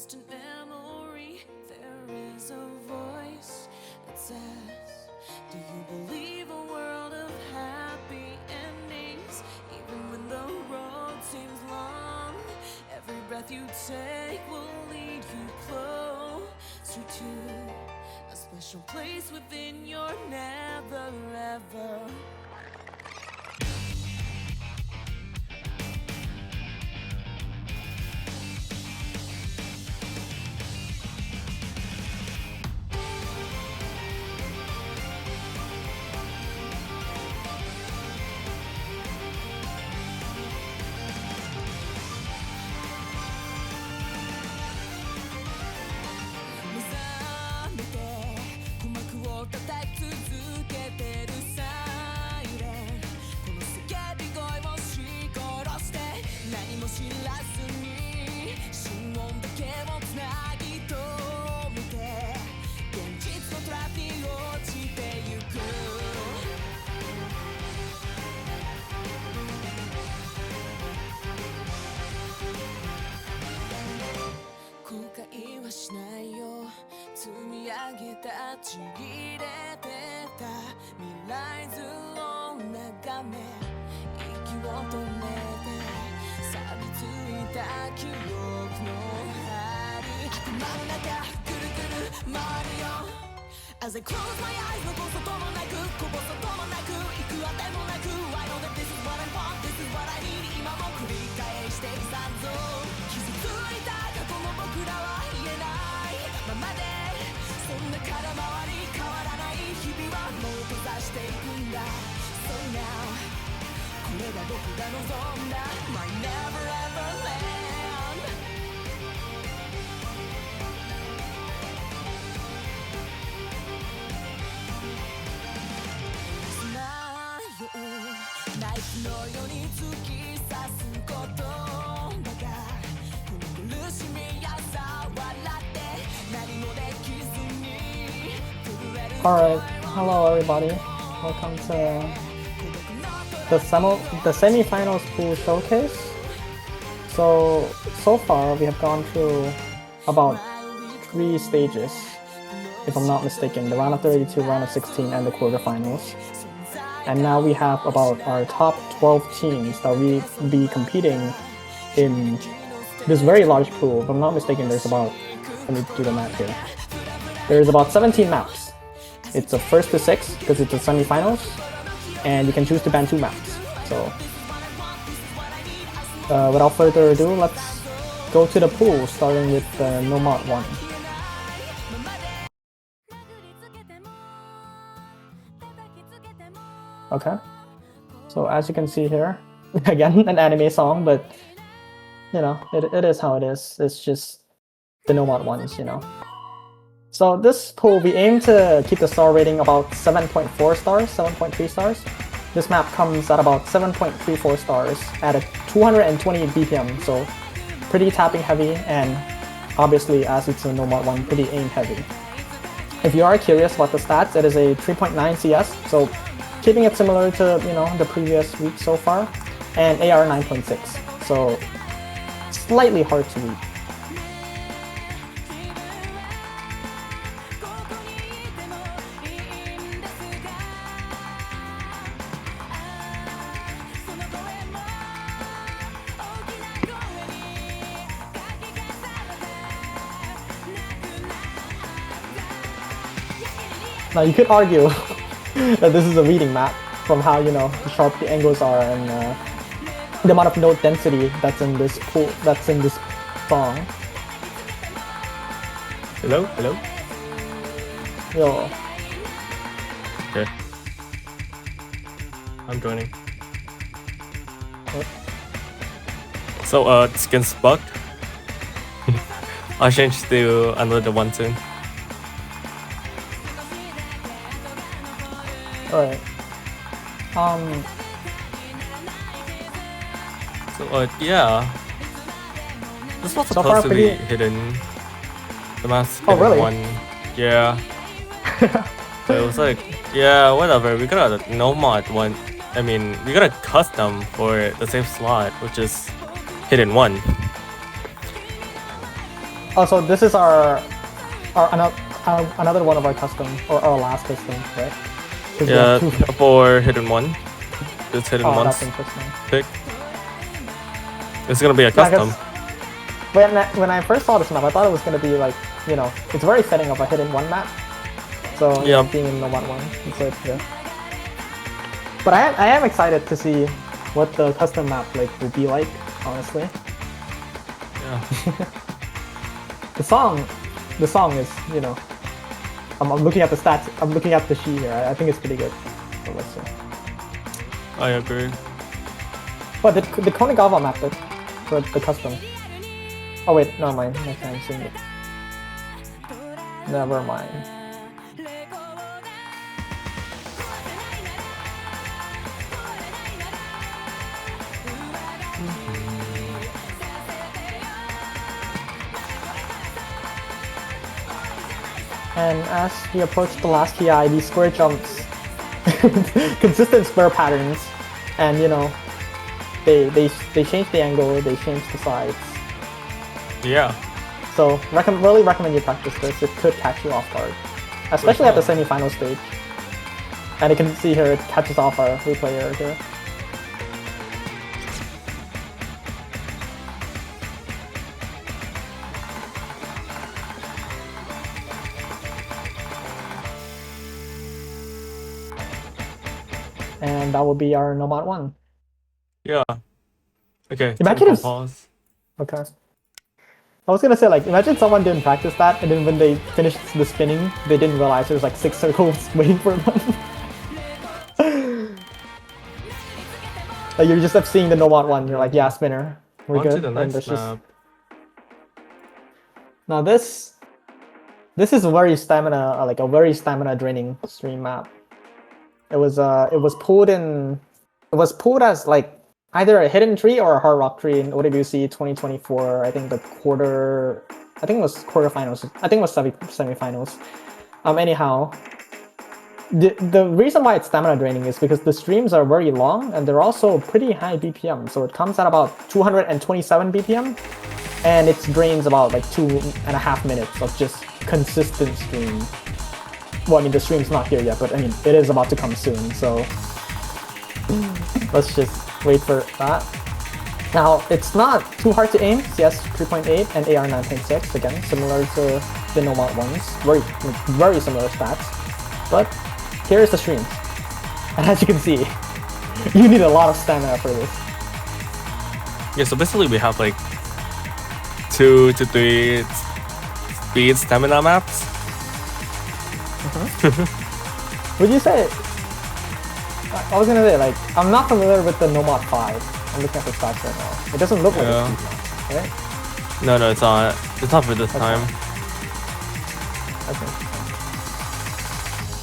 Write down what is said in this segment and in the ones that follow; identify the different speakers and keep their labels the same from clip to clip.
Speaker 1: distant memory, there is a voice that says, do you believe a world of happy endings? Even when the road seems long, every breath you take will lead you closer to a special place within your never ever.ちぎれてた未来図を眺め息を止めて錆びついた記憶の針頭の中ぐるぐる回るよ As I close my eyes 残すこともなくこぼすこともなく幾あてもなく I know that this is what I want This is what I need 今も繰り返していさんぞ傷ついた過去の僕らは言えないままでそんな空回り変わらない日々はもう閉ざしていくんだ So now これが僕が望んだ My never ever land 砂よナイフのように突き刺すことだがこの苦しみやさ笑って何もできずに
Speaker 2: Alright, hello everybody. Welcome to the semi-finals pool showcase. So far we have gone through about 3 stages, if I'm not mistaken, the round of 32, round of 16, and the quarterfinals. And now we have about our top 12 teams that will be competing in this very large pool. If I'm not mistaken, there's about, let me do the math here. There's about 17 maps. It's a first to 6 because it's a semi-finals, and you can choose to ban 2 maps. So, without further ado, let's go to the pool, starting with the No Mod 1. Okay, so as you can see here, again, an anime song, but you know, it is how it is. It's just the No Mod ones, you know. So this pool, we aim to keep the star rating about 7.4 stars, 7.3 stars. This map comes at about 7.34 stars at a 220 BPM, so pretty tapping heavy, and obviously as it's a No Mod 1, pretty aim heavy. If you are curious about the stats, it is a 3.9 CS, so keeping it similar to, you know, the previous week so far, and AR 9.6, so slightly hard to read. Now you could argue that this is a reading map from how, you know, sharp the angles are and the amount of note density that's in this pool, that's in this song.
Speaker 3: Hello? Hello?
Speaker 2: Yo.
Speaker 3: Okay. I'm joining.
Speaker 2: What?
Speaker 3: So, skin's bugged. I'll change to another one soon.
Speaker 2: Alright.
Speaker 3: So, yeah. This was
Speaker 2: So
Speaker 3: supposed
Speaker 2: far
Speaker 3: to
Speaker 2: pretty-
Speaker 3: be hidden. The map's
Speaker 2: Oh,
Speaker 3: hidden
Speaker 2: really?
Speaker 3: one. Yeah. So it was like, yeah, whatever. We got a no mod one. I mean, we got a custom for the same slot, which is hidden one.
Speaker 2: Also, this is another one of our custom, or our last custom, right? 'Cause we
Speaker 3: Yeah,
Speaker 2: have two.
Speaker 3: for hidden one. This hidden
Speaker 2: Oh,
Speaker 3: one's
Speaker 2: that's interesting.
Speaker 3: pick. It's gonna be a
Speaker 2: Yeah, 'cause
Speaker 3: custom.
Speaker 2: when I first saw this map, I thought it was gonna be like, you know, it's very fitting of a hidden one map. So
Speaker 3: Yeah.
Speaker 2: being in Nomad one, it's like yeah. But I am excited to see what the custom map like will be like. Honestly,
Speaker 3: Yeah.
Speaker 2: the song is, you know, I'm looking at the stats. I'm looking at the sheet here. I think it's pretty good. So let's see.
Speaker 3: I agree.
Speaker 2: But the Konigava map for the custom. Oh wait, never mind. I can't see it. Never mind. And as we approach the last TI, these square jumps, consistent square patterns, and you know, they change the angle, they change the sides.
Speaker 3: Yeah.
Speaker 2: So really recommend you practice this. It could catch you off guard, especially at the semi-final stage. And you can see here it catches off our replayer here. And that will be our Nomad 1.
Speaker 3: Yeah. Okay.
Speaker 2: Imagine if...
Speaker 3: pause.
Speaker 2: Okay. I was gonna say, like, imagine someone didn't practice that, and then when they finished the spinning, they didn't realize there was like 6 circles waiting for them. Like, you're just up seeing the Nomad 1, you're like, yeah, spinner, we're
Speaker 3: On
Speaker 2: good.
Speaker 3: to the
Speaker 2: And
Speaker 3: next
Speaker 2: there's
Speaker 3: map.
Speaker 2: Now this is a very stamina draining stream map. It was pulled as like either a hidden tree or a hard rock tree in OWC 2024. I think it was quarterfinals. I think it was semifinals. Anyhow, the reason why it's stamina draining is because the streams are very long and they're also pretty high BPM. So it comes at about 227 BPM, and it drains about like 2.5 minutes of just consistent stream. Well, I mean, the stream's not here yet, but I mean, it is about to come soon, so let's just wait for that. Now, it's not too hard to aim. CS 3.8 and AR 9.6, again, similar to the Nomad ones. Very similar stats. But here's the stream. And as you can see, you need a lot of stamina for this.
Speaker 3: Yeah, so basically we have like 2 to 3 speed stamina maps.
Speaker 2: Would you say... I was gonna say, like, I'm not familiar with the Nomad 5. I'm looking at the stats right now. It doesn't look like a speed map, right?
Speaker 3: No, it's not. It's not for this time.
Speaker 2: Okay.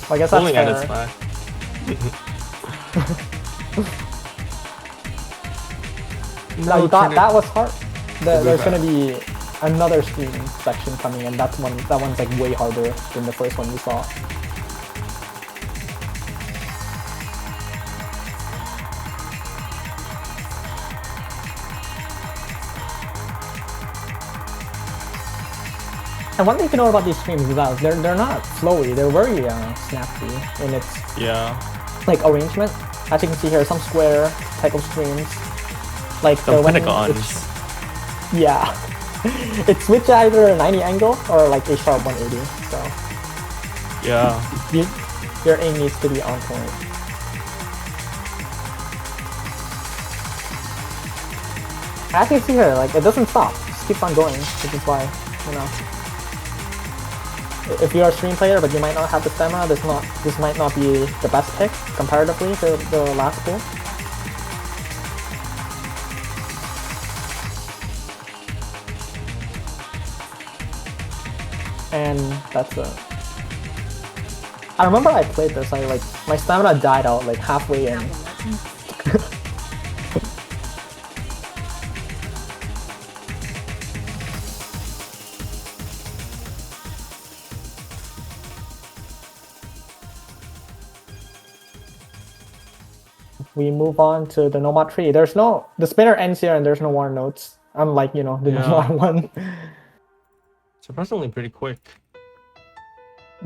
Speaker 2: Well, I guess that's
Speaker 3: Pulling
Speaker 2: fair.
Speaker 3: at its back.
Speaker 2: No, you thought that was hard? There's gonna be another stream section coming, and that one's like way harder than the first one we saw. And one thing to know about these streams is that they're not flowy. They're very snappy in its like arrangement. As you can see here, some square type of streams, like
Speaker 3: the pentagons.
Speaker 2: Yeah, it switches either a 90 angle or like a sharp 180. So
Speaker 3: yeah,
Speaker 2: your aim needs to be on point. As you can see here, like it doesn't stop. It just keeps on going, which is why, you know. If you're a stream player but you might not have the stamina, this might not be the best pick comparatively to the last pool. And that's it. I remember I played this, my stamina died out like halfway in. We move on to the Nomad 3. The spinner ends here and there's no more notes. Unlike, you know, the Nomad 1.
Speaker 3: Surprisingly pretty quick.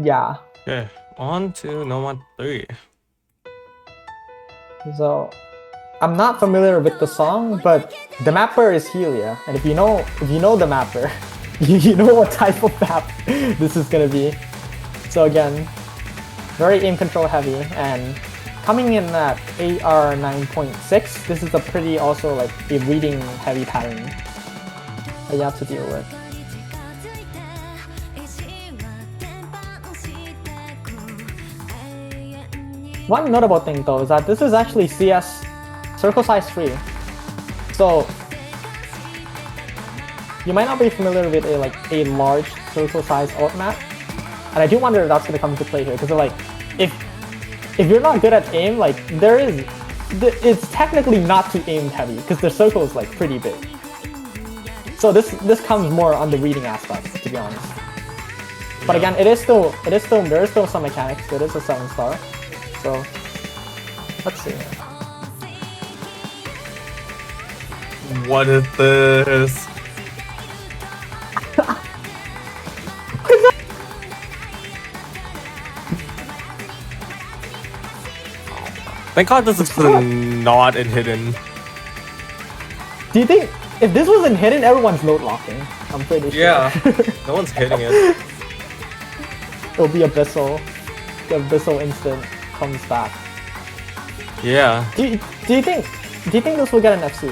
Speaker 2: Yeah.
Speaker 3: Okay, on to Nomad 3.
Speaker 2: So I'm not familiar with the song, but the mapper is Helia, and if you know the mapper, you know what type of map this is gonna be. So again, very aim control heavy, and coming in at AR 9.6, this is a pretty also like a reading heavy pattern that you have to deal with. One notable thing though is that this is actually CS circle size free. So you might not be familiar with a large circle size alt map, and I do wonder if that's gonna come into play here because like if you're not good at aim, like it's technically not too aim heavy because the circle is like pretty big. So this comes more on the reading aspect, to be honest. But again, there is still some mechanics. It is a 7-star. So let's see.
Speaker 3: What is this? Thank God this is not in hidden.
Speaker 2: Do you think if this was in hidden, everyone's note locking? I'm pretty sure.
Speaker 3: Yeah, no one's hitting it.
Speaker 2: It'll be Abyssal. The Abyssal instant comes back.
Speaker 3: Yeah.
Speaker 2: Do you think this will get an FC?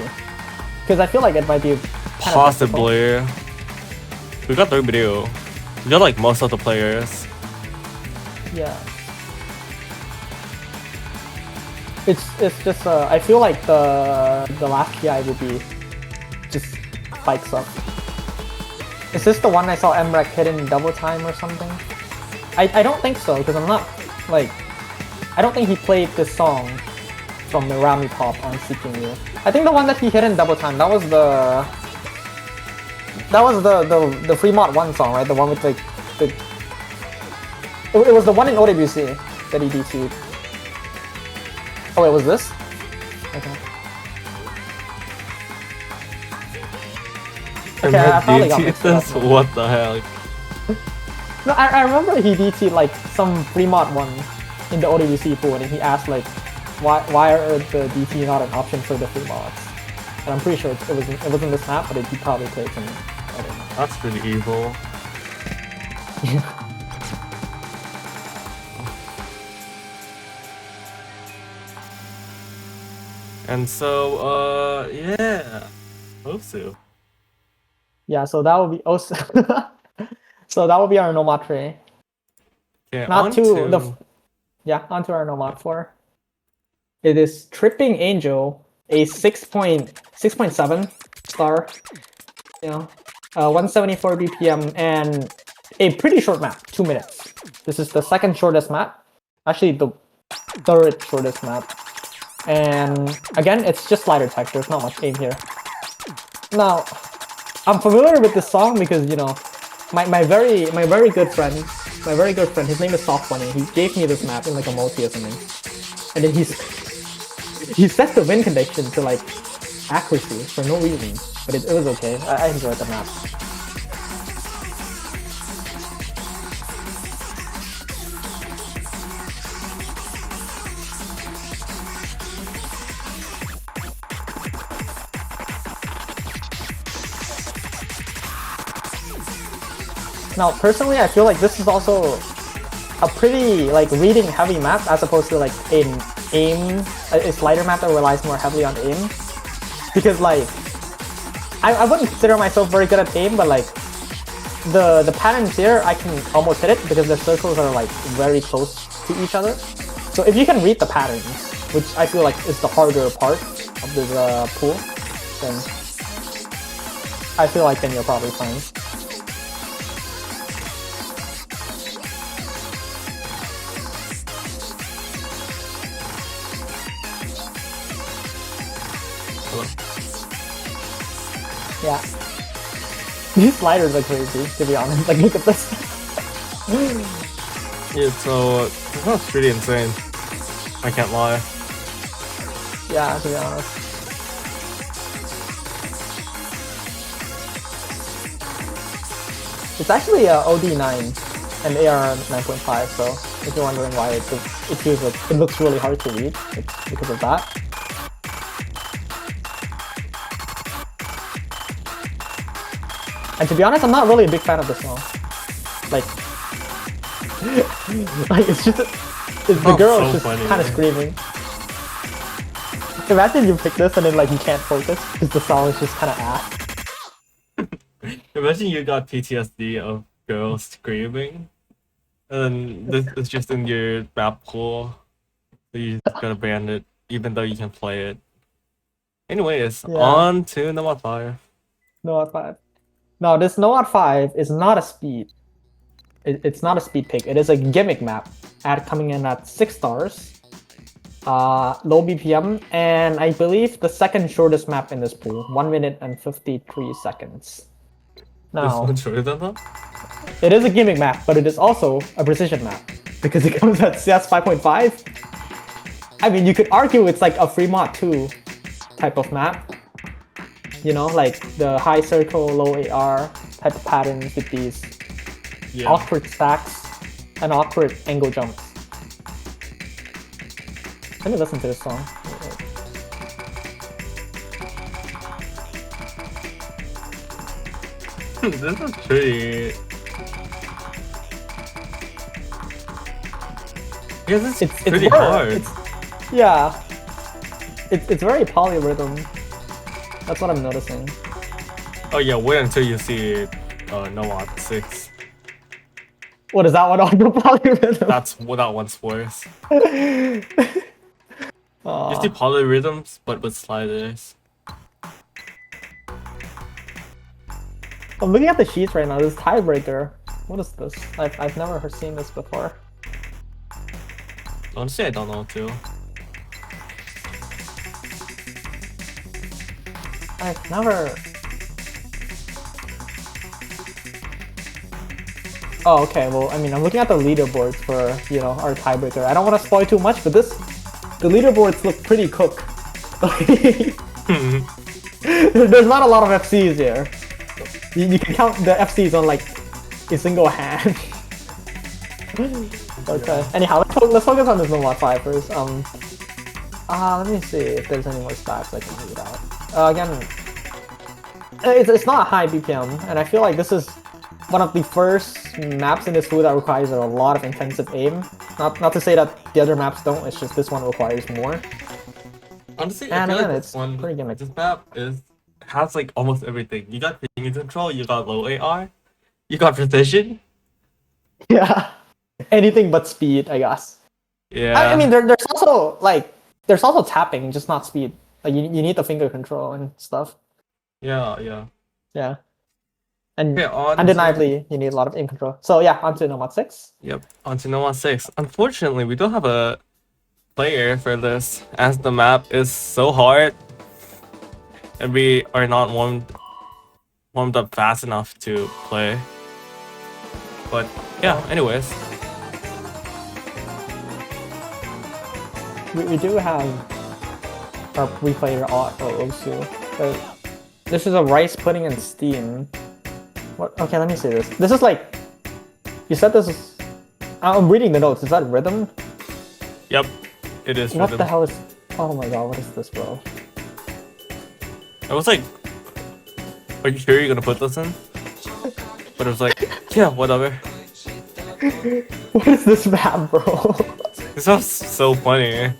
Speaker 2: Because I feel like it might be kind
Speaker 3: possibly. We got 3 video. We got like most of the players.
Speaker 2: Yeah. It's just I feel like the last PI will be just spikes up. Is this the one I saw MRT hidden double time or something? I don't think so because I'm not like I don't think he played this song from the Rami Pop on Seeking You. I think the one that he hit in double time, that was the Fremont 1 song, right? The one with like it was the one in OWC that he DT'd. Oh wait, was this? Okay. Okay, I probably got mixed up.
Speaker 3: What the heck?
Speaker 2: No, I remember he DT'd like some Fremont one in the OWC pool, and he asked like, why are the DT not an option for the Fremonts? And I'm pretty sure it wasn't this map, but he probably played some. I don't know.
Speaker 3: That's pretty evil. And so, yeah, Osu.
Speaker 2: Yeah, so that would be also. So that would be our Nomad 3.
Speaker 3: Yeah,
Speaker 2: onto our Nomad 4. It is Tripping Angel, a 6.7 star, 174 BPM, and a pretty short map, 2 minutes. This is the second shortest map, actually the third shortest map. And again, it's just slider text, there's not much aim here. Now, I'm familiar with this song because, my very good friend, his name is Soft Bunny, he gave me this map in like a multi or something. And then he set the win condition to like accuracy for no reason, but it was okay. I enjoyed the map. Now, personally, I feel like this is also a pretty like reading heavy map as opposed to like an aim, a slider map that relies more heavily on aim. Because like, I wouldn't consider myself very good at aim, but like the patterns here, I can almost hit it because the circles are like very close to each other. So if you can read the patterns, which I feel like is the harder part of this pool, then I feel like then you're probably fine. Yeah. These sliders are crazy, to be honest. Like, look at this.
Speaker 3: Yeah, so that's pretty insane. I can't lie.
Speaker 2: Yeah, to be honest. It's actually a OD9 and AR 9.5. So if you're wondering why it feels like it looks really hard to read, it's because of that. And to be honest, I'm not really a big fan of this song. Like, like it's just the girl
Speaker 3: so
Speaker 2: is just
Speaker 3: funny,
Speaker 2: kind of screaming. Imagine you pick this and then like you can't focus because the song is just kind of ass.
Speaker 3: Imagine you got PTSD of girls screaming, and this is just in your map pool, so you gotta ban it, even though you can play it. Anyways,
Speaker 2: Yeah.
Speaker 3: on to number 5.
Speaker 2: Noah 5. No, this Noah 5 is not a speed. It's not a speed pick. It is a gimmick map coming in at 6 stars. Low BPM, and I believe the second shortest map in this pool, 1 minute and 53 seconds. Now,
Speaker 3: This shorter than that?
Speaker 2: it is a gimmick map, but it is also a precision map because it comes at CS 5.5. I mean, you could argue it's like a Fremont 2 type of map. You know, like the high circle, low AR type of patterns with these awkward stacks and awkward angle jumps. Let me listen to this song.
Speaker 3: This is pretty. Yeah, this is pretty hard.
Speaker 2: Yeah. It's very polyrhythm. That's what I'm noticing.
Speaker 3: Oh yeah, wait until you see Noah 6.
Speaker 2: What is that one on the polyrhythm?
Speaker 3: That one's worse.
Speaker 2: Aw.
Speaker 3: You see polyrhythms, but with sliders.
Speaker 2: I'm looking at the sheets right now. This tiebreaker. What is this? I've never seen this before.
Speaker 3: Honestly, I don't know too.
Speaker 2: I've never. Oh, okay. Well, I mean, I'm looking at the leaderboards for, you know, our tiebreaker. I don't want to spoil too much, but the leaderboards look pretty cooked. There's not a lot of FCs here. You can count the FCs on like a single hand. Okay. Anyhow, let's focus on this Nomad 5 first. Let me see if there's any more stats I can read out. Again, it's not a high BPM, and I feel like this is one of the first maps in this pool that requires a lot of intensive aim. Not to say that the other maps don't, it's just this one requires more.
Speaker 3: Honestly,
Speaker 2: And
Speaker 3: I feel
Speaker 2: again,
Speaker 3: like
Speaker 2: it's
Speaker 3: this one,
Speaker 2: pretty gimmick.
Speaker 3: this map has like almost everything. You got ping control, you got low AR, you got precision.
Speaker 2: Yeah. Anything but speed, I guess.
Speaker 3: Yeah.
Speaker 2: I mean, there's also tapping, just not speed. Like you need the finger control and stuff.
Speaker 3: Yeah.
Speaker 2: Yeah. And
Speaker 3: Okay,
Speaker 2: undeniably, you need a lot of aim control. So yeah, on to Nomad 6.
Speaker 3: Yep, on to Noah 6. Unfortunately, we don't have a player for this, as the map is so hard, and we are not warmed up fast enough to play. But yeah, anyways.
Speaker 2: We do have our replayer Osu. But this is a rice pudding and steam. What? Okay, let me see this. This is like, you said this is. I'm reading the notes. Is that rhythm?
Speaker 3: Yep, it is
Speaker 2: What
Speaker 3: rhythm.
Speaker 2: the hell is? Oh my god, what is this, bro?
Speaker 3: I was like, are you sure you're gonna put this in? But it was like, yeah, whatever.
Speaker 2: What is this map, bro?
Speaker 3: This sounds so funny.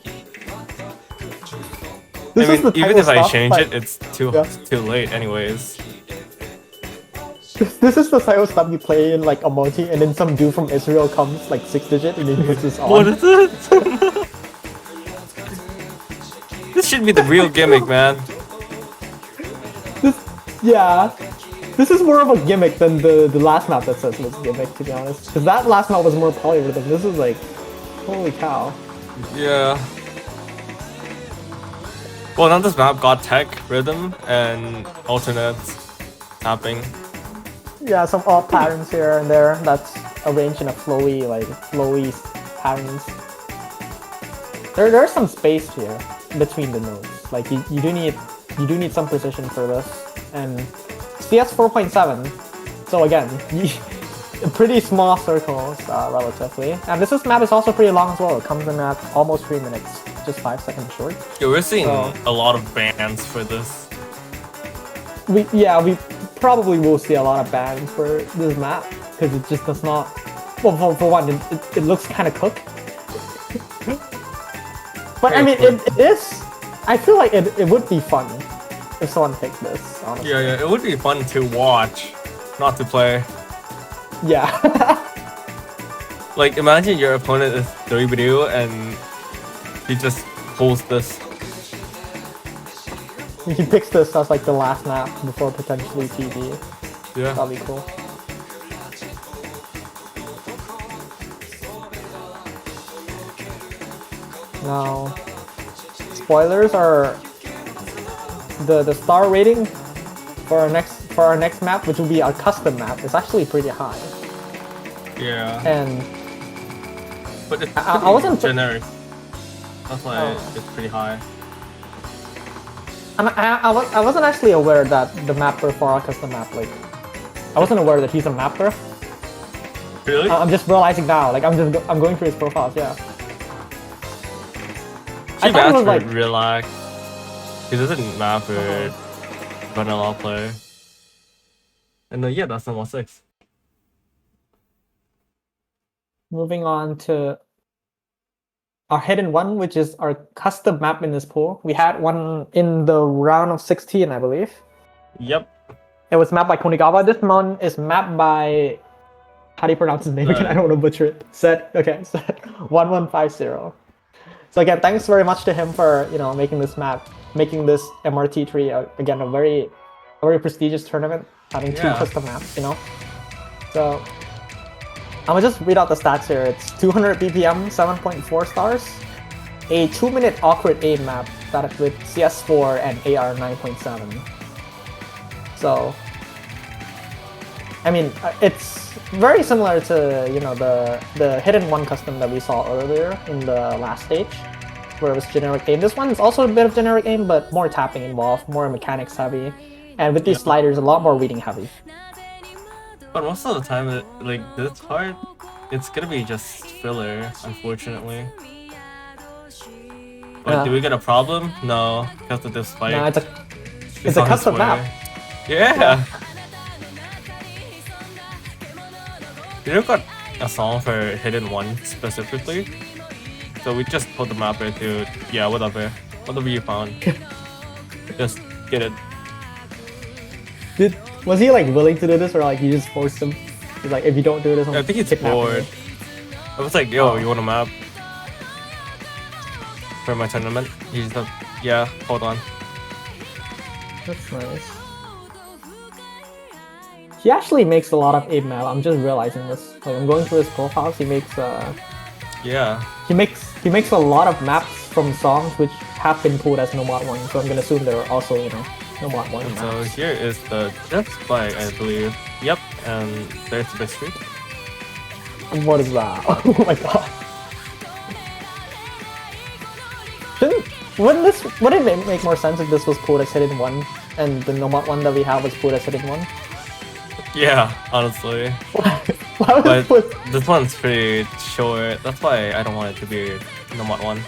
Speaker 2: This
Speaker 3: I
Speaker 2: is
Speaker 3: mean,
Speaker 2: the
Speaker 3: even
Speaker 2: type
Speaker 3: if
Speaker 2: of
Speaker 3: I
Speaker 2: stuff,
Speaker 3: change
Speaker 2: like,
Speaker 3: it, it's too late anyways.
Speaker 2: This is the type of stuff you play in like a multi, and then some dude from Israel comes like 6-digit, and then he puts this on.
Speaker 3: What is it? This should be the real gimmick, man.
Speaker 2: This is more of a gimmick than the last map that says was a gimmick, to be honest. Because that last map was more polyrhythm. This is like, holy cow.
Speaker 3: Yeah. Well, now this map got tech, rhythm, and alternate tapping.
Speaker 2: Yeah, some odd patterns here and there that's arranged in a flowy patterns. There's some space here between the nodes. Like you do need some precision for this. And CS 4.7, So again, pretty small circles relatively. And this map is also pretty long as well. It comes in at almost 3 minutes, just 5 seconds short.
Speaker 3: Yeah, we're seeing
Speaker 2: So-
Speaker 3: a lot of bans for this.
Speaker 2: We probably will see a lot of bans for this map because it just does not. Well, for one, it looks kind of cooked. But I mean, it is. I feel like it would be fun if someone picked this. Honestly.
Speaker 3: Yeah, it would be fun to watch, not to play.
Speaker 2: Yeah.
Speaker 3: Like, imagine your opponent is 3v2 and he just pulls this.
Speaker 2: He picks this as like the last map before potentially TV.
Speaker 3: Yeah.
Speaker 2: That'd be cool. Now, spoilers are the star rating for our next map, which will be our custom map, is actually pretty high.
Speaker 3: Yeah.
Speaker 2: And
Speaker 3: But it's
Speaker 2: I
Speaker 3: pretty
Speaker 2: wasn't-
Speaker 3: generic. That's why
Speaker 2: Oh.
Speaker 3: it's pretty high.
Speaker 2: I wasn't actually aware that the mapper for our custom map, like, I wasn't aware that he's a mapper.
Speaker 3: Really?
Speaker 2: I'm just realizing now. Like, I'm going through his profiles. Yeah.
Speaker 3: Cheap
Speaker 2: thought it was
Speaker 3: Ashford,
Speaker 2: like-
Speaker 3: relax. He doesn't map it. Vanilla play. And yeah, that's number 6.
Speaker 2: Moving on to our hidden one, which is our custom map in this pool. We had one in the round of 16, I believe.
Speaker 3: Yep.
Speaker 2: It was mapped by Konigawa. This one is mapped by, how do you pronounce his name again? I don't want to butcher it. Set 1150. So again, thanks very much to him for making this map, making this MRT3 again a very prestigious tournament, having 2
Speaker 3: Yeah.
Speaker 2: custom maps. So I'm gonna just read out the stats here. It's 200 BPM, 7.4 stars, a 2-minute awkward aim map that with CS4 and AR 9.7. So, I mean, it's very similar to the hidden one custom that we saw earlier in the last stage, where it was generic aim. This one is also a bit of generic aim, but more tapping involved, more mechanics heavy, and with these sliders, a lot more reading heavy.
Speaker 3: But most of the time, like this part, it's gonna be just filler, unfortunately. But
Speaker 2: Yeah.
Speaker 3: do we get a problem? No, because of this spike.
Speaker 2: No, it's
Speaker 3: It's
Speaker 2: a
Speaker 3: on
Speaker 2: custom
Speaker 3: its
Speaker 2: map.
Speaker 3: way. Yeah. We don't got a song for Hidden One specifically, so we just put the map into whatever you found. Just get it.
Speaker 2: Was he like willing to do this, or like you just forced him? He's like, if you don't do this, I'm
Speaker 3: I think he's
Speaker 2: kidnapping you.
Speaker 3: bored. I was like, yo,
Speaker 2: Oh.
Speaker 3: you want a map for my tournament? He's like, yeah, hold on.
Speaker 2: That's nice. He actually makes a lot of aim map. I'm just realizing this. Like, I'm going through his profiles. He makes
Speaker 3: Yeah.
Speaker 2: he makes a lot of maps from songs which have been pulled as No Mod 1. So I'm gonna assume they're also No Mod 1
Speaker 3: And so
Speaker 2: maps.
Speaker 3: here is the Death Spike, I believe. Yep, and there's the street.
Speaker 2: What is that? Oh my god. Wouldn't it make more sense if this was pulled as hidden 1 and the No Mod 1 that we have was pulled as hidden 1?
Speaker 3: Yeah, honestly.
Speaker 2: Why was
Speaker 3: But
Speaker 2: it put?
Speaker 3: this one's pretty short. That's why I don't want it to be No Mod 1.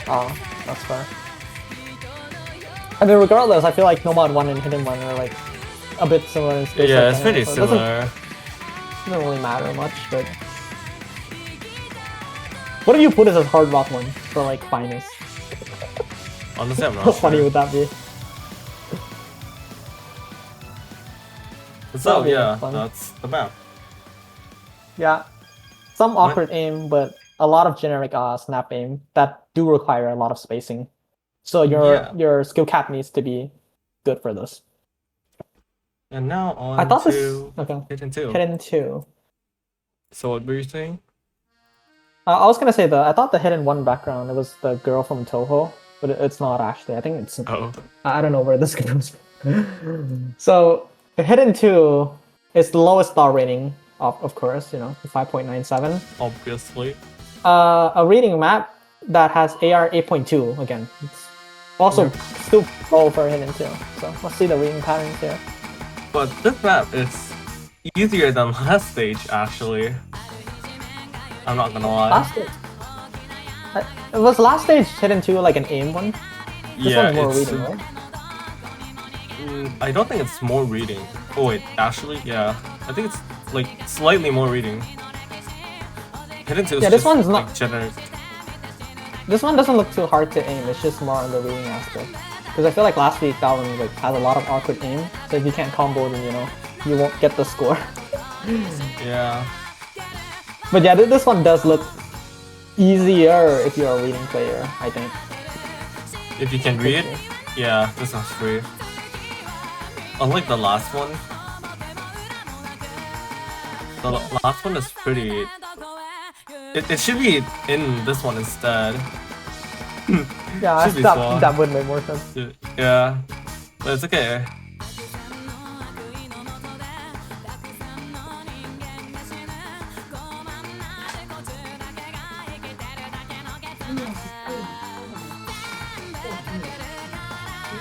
Speaker 2: Oh, that's fair. I mean, regardless, I feel like No Mod 1 and Hidden 1 are like a bit similar in skill
Speaker 3: Yeah,
Speaker 2: set
Speaker 3: it's pretty
Speaker 2: anyway, so it
Speaker 3: similar.
Speaker 2: doesn't really matter much, but... What if you put it as Hard Rock 1 for like finest?
Speaker 3: Honestly, I'm not
Speaker 2: How funny
Speaker 3: sure.
Speaker 2: would that be?
Speaker 3: So
Speaker 2: That'd be
Speaker 3: yeah,
Speaker 2: fun.
Speaker 3: that's the map.
Speaker 2: Yeah. Some awkward aim, but a lot of generic snap aim that do require a lot of spacing. So
Speaker 3: Yeah.
Speaker 2: your skill cap needs to be good for this.
Speaker 3: And now on
Speaker 2: I thought
Speaker 3: to
Speaker 2: this... Okay.
Speaker 3: Hidden 2.
Speaker 2: Hidden 2.
Speaker 3: So what were you saying?
Speaker 2: I was gonna say I thought the Hidden 1 background, it was the girl from Toho, but it's not actually. I think it's...
Speaker 3: Oh.
Speaker 2: I don't know where this goes. So, the Hidden 2 is the lowest star rating, of course, 5.97.
Speaker 3: Obviously.
Speaker 2: A reading map that has AR 8.2 again. It's also still low for Hidden 2. So, let's see the reading patterns here.
Speaker 3: But this map is easier than last stage, actually. I'm not gonna lie.
Speaker 2: Last stage. Was last stage hidden 2 like an aim one? This
Speaker 3: Yeah,
Speaker 2: one's more
Speaker 3: it's
Speaker 2: reading, right?
Speaker 3: I don't think it's more reading. Oh wait, actually, yeah. I think it's like slightly more reading. Hidden 2 is
Speaker 2: Yeah, this
Speaker 3: just,
Speaker 2: one's
Speaker 3: like,
Speaker 2: not.
Speaker 3: generic.
Speaker 2: This one doesn't look too hard to aim. It's just more on the reading aspect. Because I feel like last week that one like has a lot of awkward aim. So if you can't combo, then you won't get the score.
Speaker 3: Yeah.
Speaker 2: But yeah, this one does look easier if you're a reading player, I think.
Speaker 3: If you can read, yeah, this one's free. Unlike the last one. The last one is pretty... It should be in this one instead.
Speaker 2: Yeah,
Speaker 3: Should be fun.
Speaker 2: that would make more sense.
Speaker 3: Yeah. But it's okay.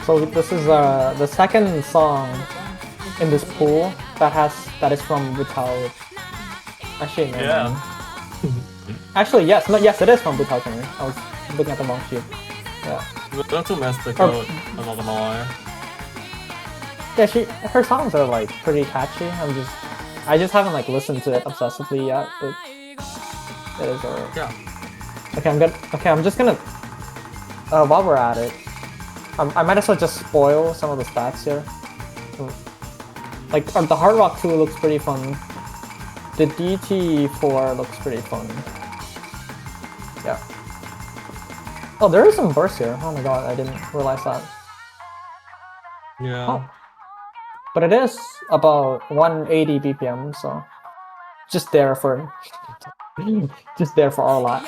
Speaker 2: So this is the second song in this pool that is from Butal. Actually, no.
Speaker 3: Yeah.
Speaker 2: Actually, yes, no, yes, it is from Butal Singer. I was looking at the wrong sheet. Yeah.
Speaker 3: We have to mess the code, I'm not gonna lie.
Speaker 2: Yeah, her songs are like pretty catchy. I just haven't like listened to it obsessively yet, but it is alright.
Speaker 3: Yeah.
Speaker 2: Okay, I'm just gonna while we're at it, I might as well just spoil some of the stats here. Like the Hard Rock 2 looks pretty fun. The DT4 looks pretty fun. Yeah. Oh, there is some burst here. Oh my god, I didn't realize that.
Speaker 3: Yeah.
Speaker 2: Oh. But it is about 180 BPM, so just there for our lot.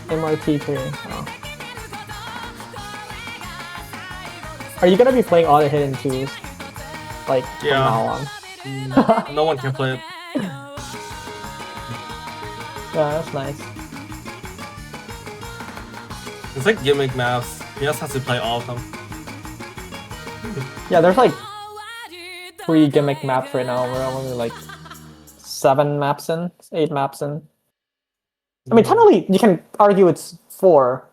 Speaker 2: MRT3. Oh. Are you gonna be playing all the hidden 2s? Like from now on?
Speaker 3: No one can play it.
Speaker 2: Yeah, that's nice.
Speaker 3: It's like gimmick maps. He just has to play all of them.
Speaker 2: Yeah, there's like 3 gimmick maps right now. We're only like 7 maps in, 8 maps in. I mean, technically, you can argue it's 4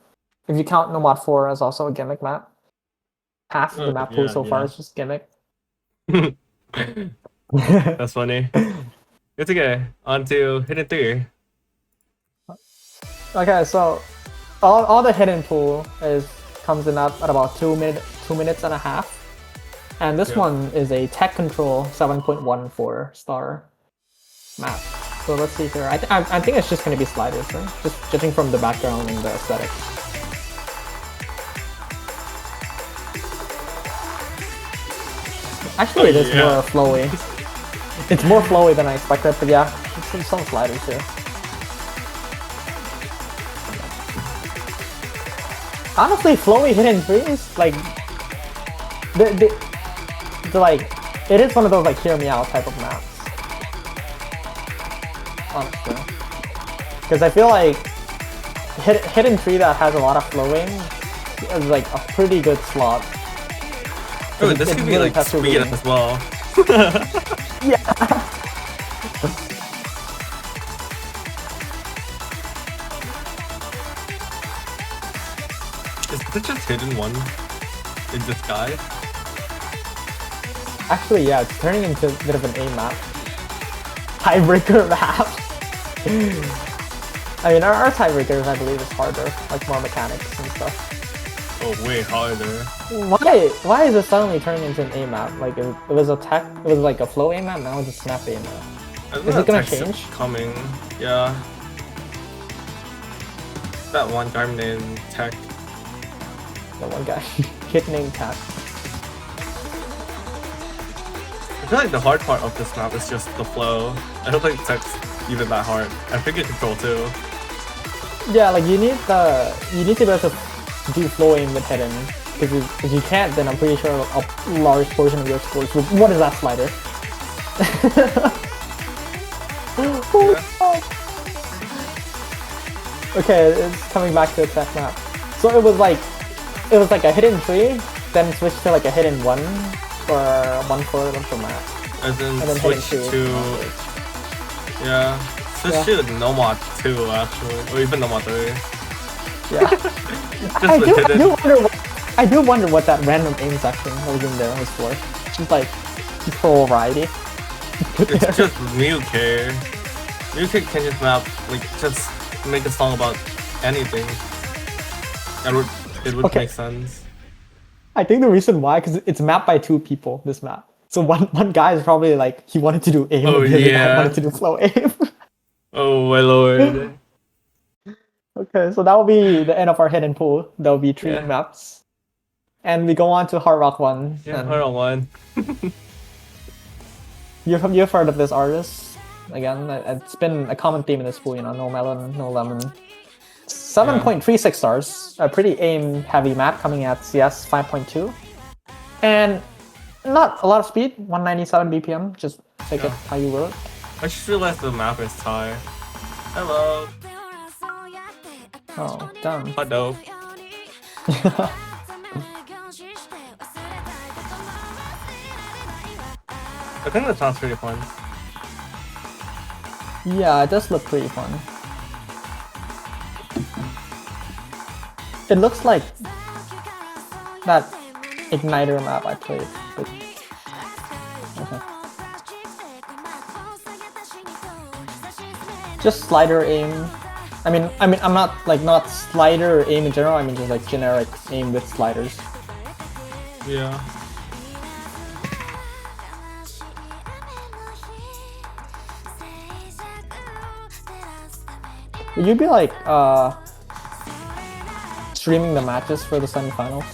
Speaker 2: if you count Nomad 4 as also a gimmick map. Half of the map pool so far is just gimmick.
Speaker 3: That's funny. It's okay. On to Hidden 3.
Speaker 2: Okay, so all the hidden pool comes in at about 2 minutes and a half. And this one is a Tech Control 7.14 star map. So let's see here. I think it's just going to be sliders, right? Just judging from the background and the aesthetic. Actually, it is more flowy. It's more flowy than I expected, but yeah, some sliders here. Honestly, flowy hidden trees, like, like, it is one of those like hear me out type of maps. Honestly, because I feel like hidden tree that has a lot of flowing is like a pretty good slot.
Speaker 3: Oh, this could be like speed as well.
Speaker 2: Yeah.
Speaker 3: Is this just hidden one in disguise?
Speaker 2: Actually, yeah, it's turning into a bit of an A map. Tiebreaker map. I mean, our tiebreakers, I believe, is harder, like more mechanics and stuff.
Speaker 3: Oh, way harder.
Speaker 2: Why is it suddenly turning into an A map? Like it was like a flow A map, now it's a snap A map. Is it gonna change?
Speaker 3: Coming, yeah. That one guy named Tech.
Speaker 2: The one guy, kid named Tech.
Speaker 3: I feel like the hard part of this map is just the flow. I don't think Tech's even that hard. I think it control too.
Speaker 2: Yeah, like you need to be able to do flow aim with hidden. Because if you can't, then I'm pretty sure a large portion of your scores. What is that slider? Okay, it's coming back to the tech map. So it was like a hidden 3, then switched to like a hidden 1 for 1/4 of the map.
Speaker 3: And then
Speaker 2: And then
Speaker 3: switch
Speaker 2: hitting
Speaker 3: to yeah, switch
Speaker 2: Yeah.
Speaker 3: to Nomad 2 actually, or even Nomad 3.
Speaker 2: Yeah. I do wonder what that random aim section that was in there was for. Just like for variety.
Speaker 3: It's just Muke. Muke can just map like just make a song about anything. It would
Speaker 2: Okay.
Speaker 3: make sense.
Speaker 2: I think the reason why, because it's mapped by 2 people, this map. So one guy is probably like, he wanted to do aim,
Speaker 3: Oh,
Speaker 2: and the other guy
Speaker 3: yeah.
Speaker 2: wanted to do flow aim.
Speaker 3: Oh my lord.
Speaker 2: Okay, so that will be the end of our hidden pool. There will be 3
Speaker 3: Yeah.
Speaker 2: maps. And we go on to Hard Rock 1.
Speaker 3: Yeah,
Speaker 2: and
Speaker 3: hold on one.
Speaker 2: You've heard of this artist? Again, it's been a common theme in this pool, no melon, no lemon. 7.36 stars, a pretty aim-heavy map coming at CS 5.2. And not a lot of speed, 197 BPM, just take it how you will it.
Speaker 3: I just realized the map is Thai. Hello.
Speaker 2: Oh, damn.
Speaker 3: Hello. I think that sounds pretty fun.
Speaker 2: Yeah, it does look pretty fun. It looks like that Igniter map I played. Okay. Just slider aim. I mean, I'm not slider aim in general. I mean, just like generic aim with sliders.
Speaker 3: Yeah.
Speaker 2: Would you be like streaming the matches for the semifinals?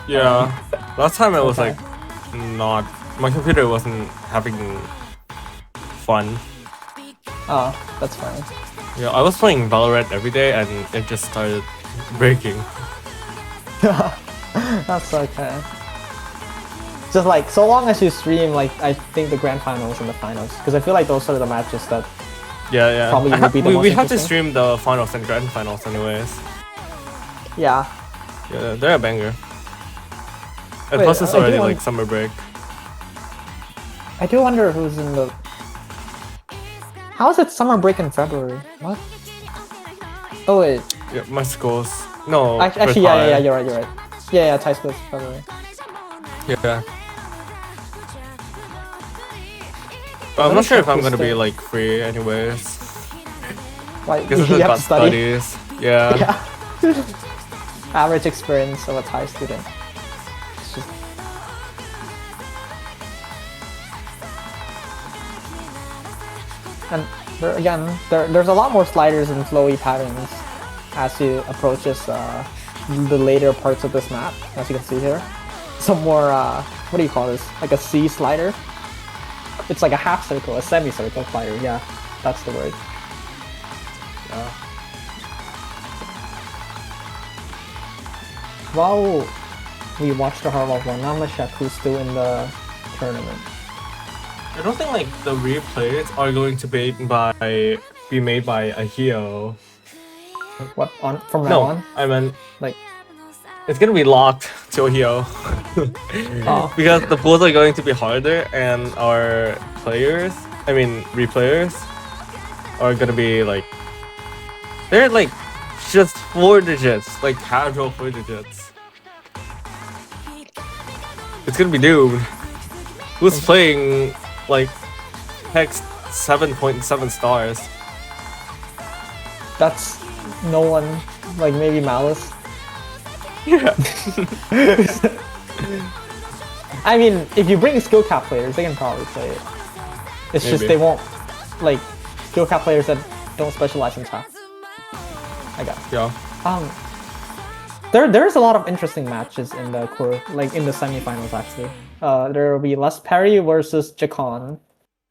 Speaker 3: Yeah. Last time it was
Speaker 2: Okay.
Speaker 3: like not. My computer wasn't having fun.
Speaker 2: Ah, that's fine.
Speaker 3: Yeah, I was playing Valorant every day and it just started breaking.
Speaker 2: That's okay. Just like, so long as you stream, like, I think the grand finals and the finals, because I feel like those are the matches that
Speaker 3: Yeah.
Speaker 2: Probably would be the
Speaker 3: we
Speaker 2: most
Speaker 3: have to
Speaker 2: interesting.
Speaker 3: stream the finals and grand finals anyways.
Speaker 2: yeah.
Speaker 3: Yeah, they're a banger. And
Speaker 2: Wait,
Speaker 3: plus it's
Speaker 2: I do
Speaker 3: already
Speaker 2: want-
Speaker 3: like summer break.
Speaker 2: I do wonder who's in the. How is it summer break in February? What? Oh wait.
Speaker 3: Yeah, my school's no.
Speaker 2: Actually, yeah, you're right. Yeah, Thai school's February.
Speaker 3: Yeah. But I'm not sure if I'm gonna be like free anyways.
Speaker 2: Like,
Speaker 3: Because
Speaker 2: you
Speaker 3: I've
Speaker 2: have
Speaker 3: got
Speaker 2: to study.
Speaker 3: studies. Yeah.
Speaker 2: Yeah. Average experience of a Thai student. It's just... And there's a lot more sliders and flowy patterns as you approach the later parts of this map, as you can see here. Some more, what do you call this? Like a C slider? It's like a half circle, a semicircle slider, yeah. That's the word.
Speaker 3: Yeah.
Speaker 2: While we watched the Hard Rock one, I'm not sure who's still in the tournament.
Speaker 3: I don't think like the replays are going to be made by a hero.
Speaker 2: What, from now
Speaker 3: No,
Speaker 2: on?
Speaker 3: I meant
Speaker 2: Like,
Speaker 3: it's gonna be locked to a hero.
Speaker 2: oh,
Speaker 3: Because the pools are going to be harder and our replayers are gonna be like, they're like just 4 digits, like casual 4 digits. It's gonna be doomed. Who's playing like Hex 7.7 stars?
Speaker 2: that's no one, like maybe Malice.
Speaker 3: Yeah.
Speaker 2: I mean, if you bring skill cap players, they can probably play it. It's just
Speaker 3: Maybe.
Speaker 2: they won't, like, skill cap players that don't specialize in tap. I got it.
Speaker 3: Yeah.
Speaker 2: There's a lot of interesting matches in the like in the semifinals actually. There will be Les Perry versus Jacon,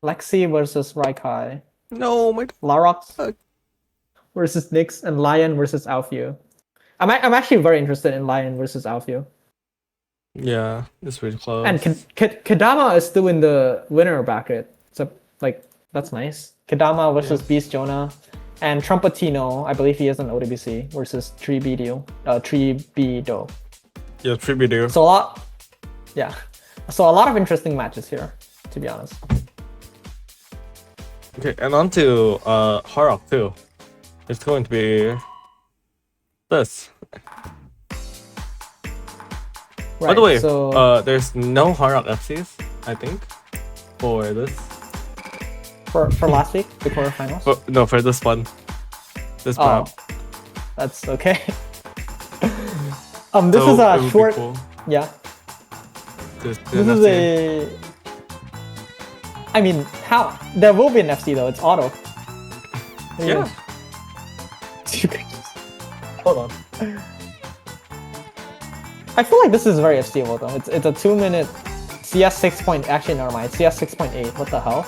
Speaker 2: Lexi versus Raikai,
Speaker 3: No, my
Speaker 2: Larox versus Nyx, and Lion versus Alfio. I'm actually very interested in Lion versus Alfio.
Speaker 3: yeah, it's really close.
Speaker 2: And Kadama is still in the winner bracket. So like that's nice. Kadama versus Beast Jonah. And Trumpetino, I believe he is an ODBC versus 3B Do.
Speaker 3: Yeah, tribute.
Speaker 2: So a lot, yeah. So a lot of interesting matches here, to be honest.
Speaker 3: Okay, and on to Hard Rock 2. It's going to be this.
Speaker 2: Right,
Speaker 3: By the way,
Speaker 2: so
Speaker 3: there's no Hard Rock FCs, I think, for this.
Speaker 2: for last week, the quarterfinals.
Speaker 3: No, for this one. This
Speaker 2: Oh,
Speaker 3: map.
Speaker 2: that's okay. This
Speaker 3: So
Speaker 2: is
Speaker 3: it
Speaker 2: a
Speaker 3: would be
Speaker 2: short.
Speaker 3: cool
Speaker 2: Yeah,
Speaker 3: to do
Speaker 2: this
Speaker 3: an
Speaker 2: is
Speaker 3: FC.
Speaker 2: I mean, how there will be an FC though. It's auto.
Speaker 3: Yeah.
Speaker 2: Hold on. I feel like this is very FCable though. It's a 2-minute CS 6 point. Actually, never mind. CS 6.8. What the hell?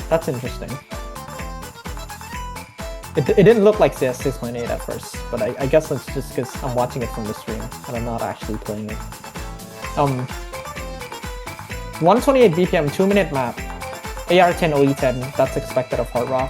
Speaker 2: That's interesting. It didn't look like CS 6.8 at first, but I guess that's just because I'm watching it from the stream and I'm not actually playing it. 128 BPM, 2-minute map, AR10 OE10. That's expected of Hard Rock.